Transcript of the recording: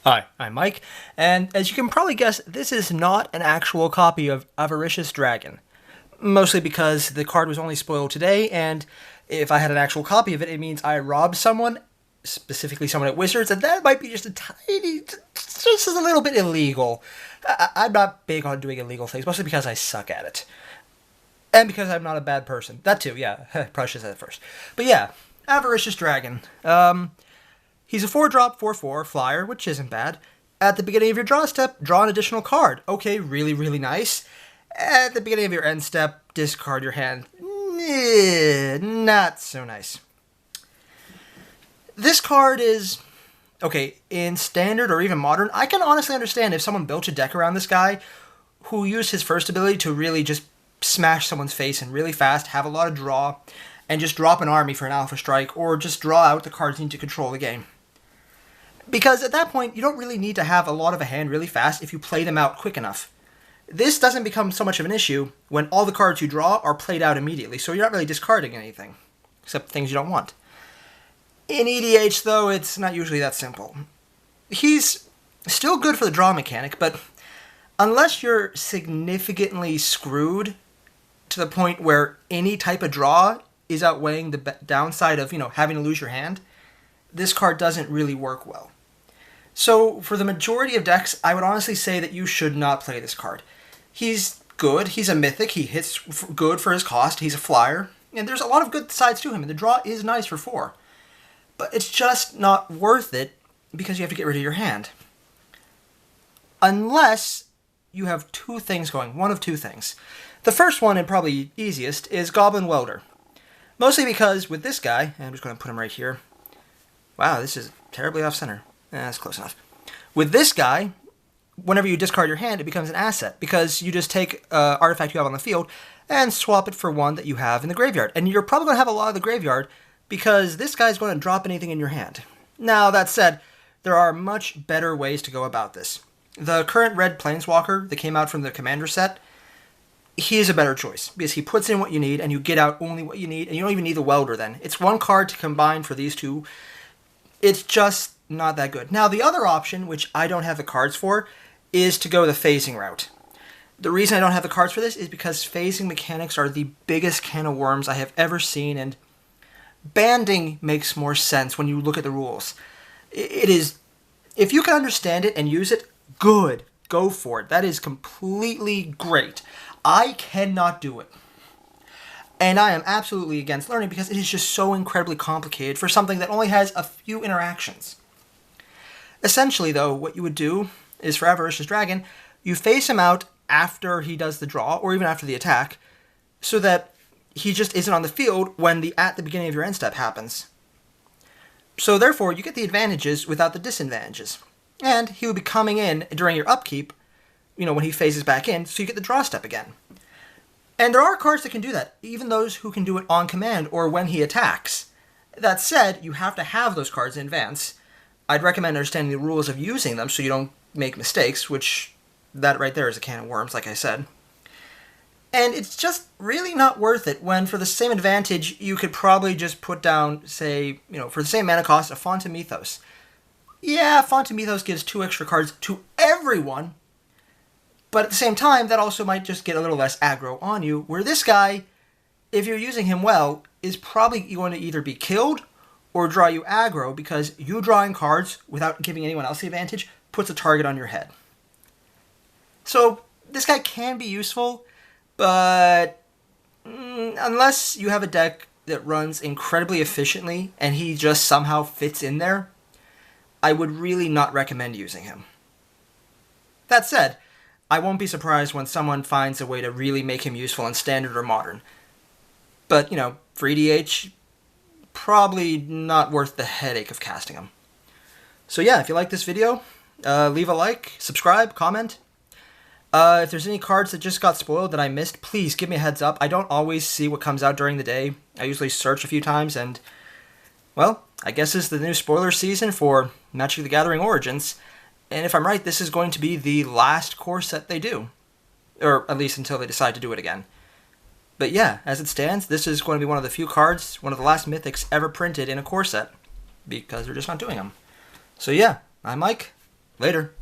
Hi, I'm Mike, and as you can probably guess, this is not an actual copy of Avaricious Dragon. Mostly because the card was only spoiled today, and if I had an actual copy of it, it means I robbed someone, specifically someone at Wizards, and that might be just just a little bit illegal. I'm not big on doing illegal things, mostly because I suck at it. And because I'm not a bad person. That too, yeah. Probably should have said it first. But yeah, Avaricious Dragon. He's a 4-drop, 4/4 flyer, which isn't bad. At the beginning of your draw step, draw an additional card. Okay, really, really nice. At the beginning of your end step, discard your hand. Not so nice. This card is, okay, in standard or even modern, I can honestly understand if someone built a deck around this guy who used his first ability to really just smash someone's face in really fast, have a lot of draw, and just drop an army for an alpha strike, or just draw out the cards you need to control the game. Because at that point, you don't really need to have a lot of a hand really fast if you play them out quick enough. This doesn't become so much of an issue when all the cards you draw are played out immediately, so you're not really discarding anything, except things you don't want. In EDH, though, it's not usually that simple. He's still good for the draw mechanic, but unless you're significantly screwed to the point where any type of draw is outweighing the downside of, having to lose your hand, this card doesn't really work well. So, for the majority of decks, I would honestly say that you should not play this card. He's good, he's a mythic, he hits good for his cost, he's a flyer, and there's a lot of good sides to him, and the draw is nice for 4. But it's just not worth it because you have to get rid of your hand. Unless you have two things going, one of two things. The first one, and probably easiest, is Goblin Welder. Mostly because with this guy, and I'm just going to put him right here. Wow, this is terribly off-center. That's close enough. With this guy, whenever you discard your hand, it becomes an asset, because you just take an artifact you have on the field and swap it for one that you have in the graveyard. And you're probably going to have a lot of the graveyard, because this guy's going to drop anything in your hand. Now, that said, there are much better ways to go about this. The current red Planeswalker that came out from the Commander set, he is a better choice, because he puts in what you need, and you get out only what you need, and you don't even need the Welder then. It's one card to combine for these two. It's just not that good. Now, the other option, which I don't have the cards for, is to go the phasing route. The reason I don't have the cards for this is because phasing mechanics are the biggest can of worms I have ever seen, and banding makes more sense when you look at the rules. It is, if you can understand it and use it, good. Go for it. That is completely great. I cannot do it. And I am absolutely against learning because it is just so incredibly complicated for something that only has a few interactions. Essentially, though, what you would do is for Avaricious Dragon, you face him out after he does the draw, or even after the attack, so that he just isn't on the field when at the beginning of your end step happens. So therefore, you get the advantages without the disadvantages. And he will be coming in during your upkeep, when he phases back in, so you get the draw step again. And there are cards that can do that, even those who can do it on command or when he attacks. That said, you have to have those cards in advance. I'd recommend understanding the rules of using them so you don't make mistakes, which that right there is a can of worms, like I said. And it's just really not worth it when, for the same advantage, you could probably just put down, say, for the same mana cost, a Font of Mythos. Yeah, Font of Mythos gives 2 extra cards to everyone, but at the same time, that also might just get a little less aggro on you, where this guy, if you're using him well, is probably going to either be killed or draw you aggro, because you drawing cards without giving anyone else the advantage puts a target on your head. So, this guy can be useful, but unless you have a deck that runs incredibly efficiently and he just somehow fits in there, I would really not recommend using him. That said, I won't be surprised when someone finds a way to really make him useful in Standard or Modern. But, for EDH, probably not worth the headache of casting him. So yeah, if you like this video, leave a like, subscribe, comment. If there's any cards that just got spoiled that I missed, please give me a heads up. I don't always see what comes out during the day. I usually search a few times, and, well, I guess this is the new spoiler season for Magic the Gathering Origins. And if I'm right, this is going to be the last core set they do. Or at least until they decide to do it again. But yeah, as it stands, this is going to be one of the few cards, one of the last mythics ever printed in a core set. Because they're just not doing them. So yeah, I'm Mike. Later.